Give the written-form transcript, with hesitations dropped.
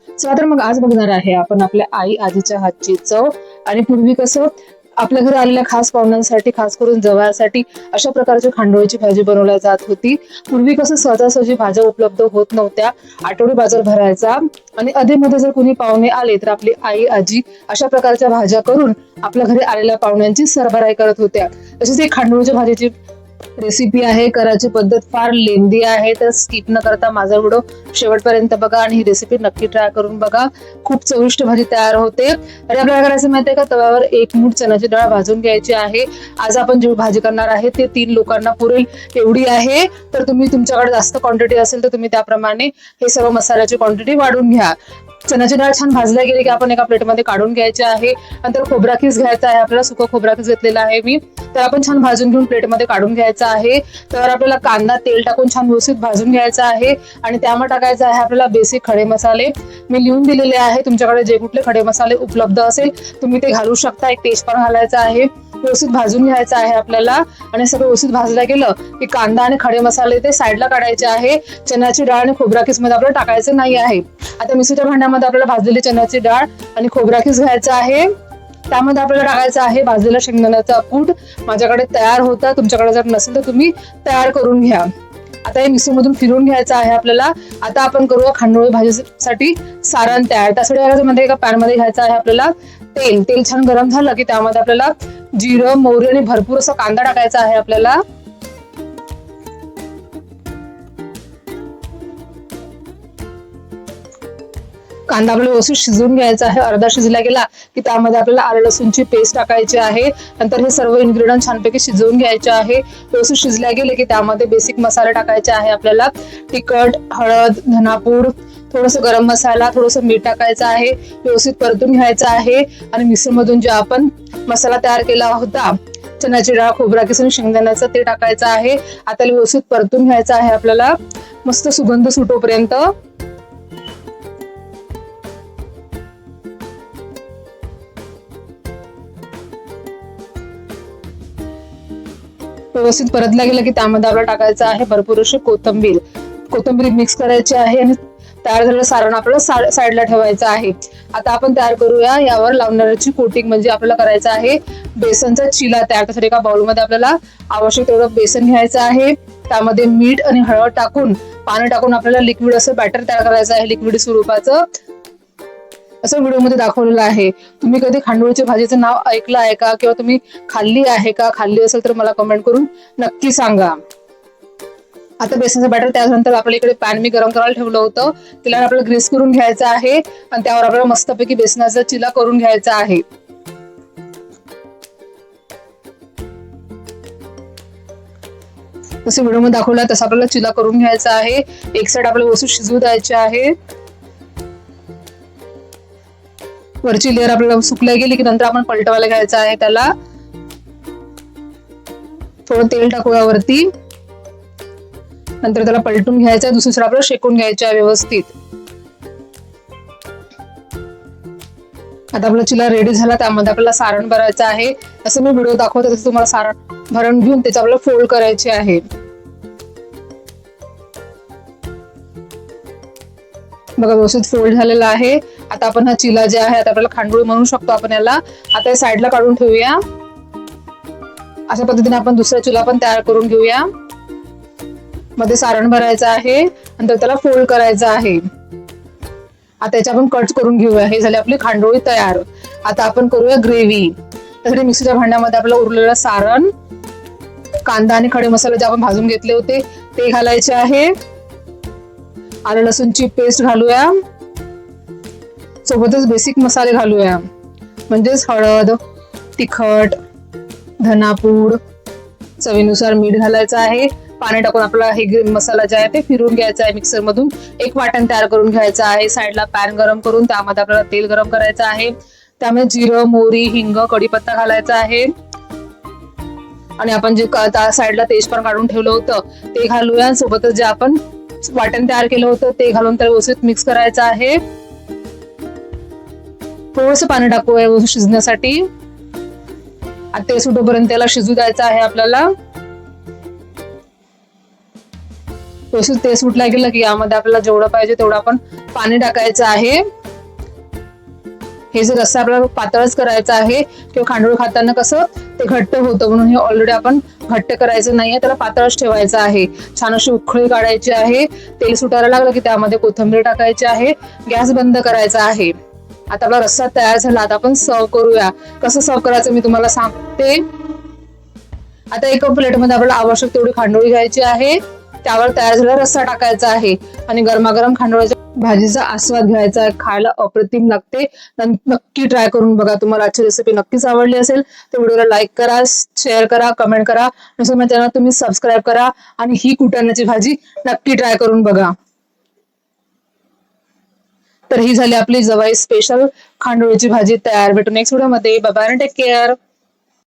चला तर मग आज बघणार आहे आपण आपल्या आई आजीच्या हातची चव. आणि पूर्वी कसं आपल्या घरी आलेल्या खास पाहुण्यांसाठी, खास करून जवळसाठी अशा प्रकारची खांडोळीची भाजी बनवली जात होती. पूर्वी कसं सहजासहजी भाज्या उपलब्ध होत नव्हत्या, आठवडी बाजार भरायचा आणि अधेमध्ये जर कोणी पाहुणे आले तर आपली आई आजी अशा प्रकारच्या भाज्या करून आपल्या घरी आलेल्या पाहुण्यांची सरभराई करत होत्या. तशीच एक खांडोळीच्या भाजीची रेसिपी आहे. करायची पद्धत फार लेंदी आहे, तर स्किप न करता माझा व्हिडिओ शेवटपर्यंत बघा आणि ही रेसिपी नक्की ट्राय करून बघा. खूप चविष्ट भाजी तयार होते. आणि आपल्याला करायचं माहितीये का, तव्यावर एक मूठ चण्याची डाळ भाजून घ्यायची आहे. आज आपण जी भाजी करणार आहे ते 3 लोकांना पुरेल एवढी आहे. तर तुम्ही तुमच्याकडे जास्त क्वांटिटी असेल तर तुम्ही त्याप्रमाणे हे सर्व मसाल्याची क्वांटिटी वाढून घ्या. चण्याची डाळ छान भाजल्या गेली की आपण एका प्लेटमध्ये काढून घ्यायची आहे. नंतर खोबरा किस घ्यायचा आहे आपल्याला, सुका खोबरा किस घेतलेला आहे मी, तर आपण छान भाजून घेऊन प्लेटमध्ये काढून घ्यायचा आहे. तर आपल्याला कांदा तेल टाकून छान व्यवस्थित भाजून घ्यायचा आहे आणि त्यामध्ये टाकायचं आहे आपल्याला बेसिक खडे मसाले. मी लिहून दिलेले आहे, तुमच्याकडे जे कुठले खडे मसाले उपलब्ध असेल तुम्ही ते घालू शकता. एक तेजपान घालायचा आहे, व्यवस्थित भाजून घ्यायचं आहे आपल्याला. आणि सगळं व्यवस्थित भाजलं गेलं की कांदा आणि खडे मसाले ते साईडला काढायचे आहे. चण्याची डाळ आणि खोबरा किस मध्ये आपल्याला टाकायचं नाही आहे. आता मिक्सरच्या भांड्यामध्ये आपल्याला भाजलेली चण्याची डाळ आणि खोबरा किस घ्यायचा आहे. त्यामध्ये आपल्याला टाकायचं आहे भाजलेला शेंगदाण्याचा कूट. माझ्याकडे तयार होता, तुमच्याकडे जर नसेल तर तुम्ही तयार करून घ्या. आता हे मिक्सर मधून फिरून घ्यायचं आहे आपल्याला. आता आपण करूया खांडोळी भाजीसाठी सारण तयार. त्यासाठी मध्ये एका पॅन मध्ये घ्यायचं आहे आपल्याला तेल. तेल छान गरम झालं की त्यामध्ये आपल्याला जिरं, मोहरी आणि भरपूर असा कांदा टाकायचा आहे आपल्याला. कांदा आपल्याला व्यवस्थित शिजवून घ्यायचा आहे. अर्धा शिजला गेला की त्यामध्ये आपल्याला आलं लसूणची पेस्ट टाकायची आहे. नंतर हे सर्व इन्ग्रेडियंट छानपैकी शिजवून घ्यायचे आहे. व्यवस्थित शिजल्या गेले की त्यामध्ये बेसिक मसाले टाकायचे आहे आपल्याला. तिखट, हळद, धनापूड, थोडंसं गरम मसाला, थोडंसं मीठ टाकायचं आहे. व्यवस्थित परतून घ्यायचं आहे. आणि मिक्सर मधून जे आपण मसाला तयार केला होता, चण्याची डाळ, खोबरा किस आणि शेंगदाण्याचं, ते टाकायचं आहे. आता व्यवस्थित परतून घ्यायचं आहे आपल्याला मस्त सुगंध सुटोपर्यंत. व्यवस्थित परतला गेला की त्यामध्ये आपल्याला टाकायचं आहे भरपूर अशी कोथिंबीर. कोथिंबीर मिक्स करायची आहे आणि तयार झालेलं सारण आपल्याला साईडला ठेवायचं आहे. आता आपण तयार करूया यावर लावणाऱ्याची कोटिंग. म्हणजे आपल्याला करायचं आहे बेसनचा चिला तयार. त्यासाठी एका बाउलमध्ये आपल्याला आवश्यक तेवढं बेसन घ्यायचं आहे. त्यामध्ये मीठ आणि हळद टाकून, पाणी टाकून आपल्याला लिक्विड असं बॅटर तयार करायचं आहे, लिक्विड स्वरूपाचं. असं व्हिडिओमध्ये दाखवलेलं आहे. तुम्ही कधी खांडोळीच्या भाजीचं नाव ऐकलं आहे का, किंवा तुम्ही खाल्ली आहे का? खाल्ली असेल तर मला कमेंट करून नक्की सांगा. आता बेसनचं बॅटर तयार झाल्यानंतर आपल्या इकडे पॅन मी गरम करायला ठेवलं होतं. तिला आपल्याला ग्रीस करून घ्यायचं आहे आणि त्यावर आपल्याला मस्तपैकी बेसनाचा चिला करून घ्यायचा आहे. जसं व्हिडिओमध्ये दाखवलं तसं आपल्याला चिला करून घ्यायचा आहे. एक साइड आपल्याला वस्तू शिजवू द्यायची आहे. वरची लेअर आपल्याला सुकल्या गेली की नंतर आपण पलटवायला घ्यायचं आहे. त्याला थोडं तेल टाकूया वरती. नंतर त्याला पलटून घ्यायचं. दुसरी साइड आपल्याला शेकून घ्यायची आहे व्यवस्थित. आता आपला चिला रेडी झाला. त्यामध्ये आपल्याला सारण भरायचं आहे. असं मी व्हिडिओ दाखवते तसं तुम्हाला सारण भरून घेऊन त्याचं आपल्याला फोल्ड करायचे आहे. बघा व्यवस्थित फोल्ड झालेला आहे. आता आपण हा चिला जे आहे, आता आपल्याला खांडोळी म्हणू शकतो आपण याला. आता साईडला काढून ठेवूया. अशा पद्धतीने आपण दुसरा चिला पण तयार करून घेऊया. मध्ये सारण भरायचं आहे, नंतर त्याला फोल्ड करायचं आहे. आता याच्या आपण कट करून घेऊया. हे झाले आपली खांडोळी तयार. आता आपण करूया ग्रेव्ही. त्यासाठी मिक्सरच्या भांड्यामध्ये आपल्याला उरलेलं सारण, कांदा आणि खडे मसाले जे आपण भाजून घेतले होते ते घालायचे आहे. आलं लसूणची पेस्ट घालूया. सोबतच बेसिक मसाले घालूया, म्हणजेच हळद, तिखट, धनापूड, चवीनुसार मीठ घालायचं आहे. पाणी टाकून आपल्याला हे मसाला जे आहे ते फिरून घ्यायचा आहे. मिक्सर मधून एक वाटण तयार करून घ्यायचं आहे. साईडला पॅन गरम करून त्यामध्ये आपल्याला तेल गरम करायचं आहे. त्यामध्ये जिरं, मोहरी, हिंग, कढीपत्ता घालायचा आहे. आणि आपण जे साईडला तेजपान काढून ठेवलं होतं ते घालूया. सोबतच जे आपण वाटण तयार केलं होतं ते घालून त्याला व्यवस्थित मिक्स करायचं आहे. थोडंसं पाणी टाकूया शिजण्यासाठी. आता ते सुटोपर्यंत त्याला शिजू द्यायचं आहे आपल्याला. व्यवस्थित ते सुटला गेलं की यामध्ये आपल्याला जेवढं पाहिजे तेवढं आपण पाणी टाकायचं आहे. हे जे रस्सा आपल्याला पातळच करायचा आहे किंवा खांडोळ खाताना कसं ते घट्ट होतं, म्हणून हे ऑलरेडी आपण घट्ट करायचं नाहीये, त्याला पातळच ठेवायचं आहे. छान अशी उकळी काढायची आहे. तेल सुटायला लागलं की त्यामध्ये कोथिंबीर टाकायची आहे. गॅस बंद करायचा आहे. आता आपला रस्सा तयार झाला. आता आपण सर्व करूया. कसं सर्व करायचं मी तुम्हाला सांगते. आता एका प्लेटमध्ये आपल्याला आवश्यक तेवढी खांडोळी घ्यायची आहे. त्यावर तयार झालेला रस्सा टाकायचा आहे आणि गरमागरम खांडोळीच्या भाजीचा आस्वाद घ्यायचा आहे. खायला अप्रतिम लागते. नक्की ट्राय करून बघा. तुम्हाला आजची रेसिपी नक्कीच आवडली असेल तर व्हिडिओला लाईक करा, शेअर करा, कमेंट करा. माझ्या चॅनल तुम्ही सबस्क्राईब करा आणि ही कुटाण्याची भाजी नक्की ट्राय करून बघा. तर ही झाली आपली जवाई स्पेशल खांडोळीची भाजी तयार. भेटू नेक्स्ट व्हिडिओ मध्ये. Bye bye, take care.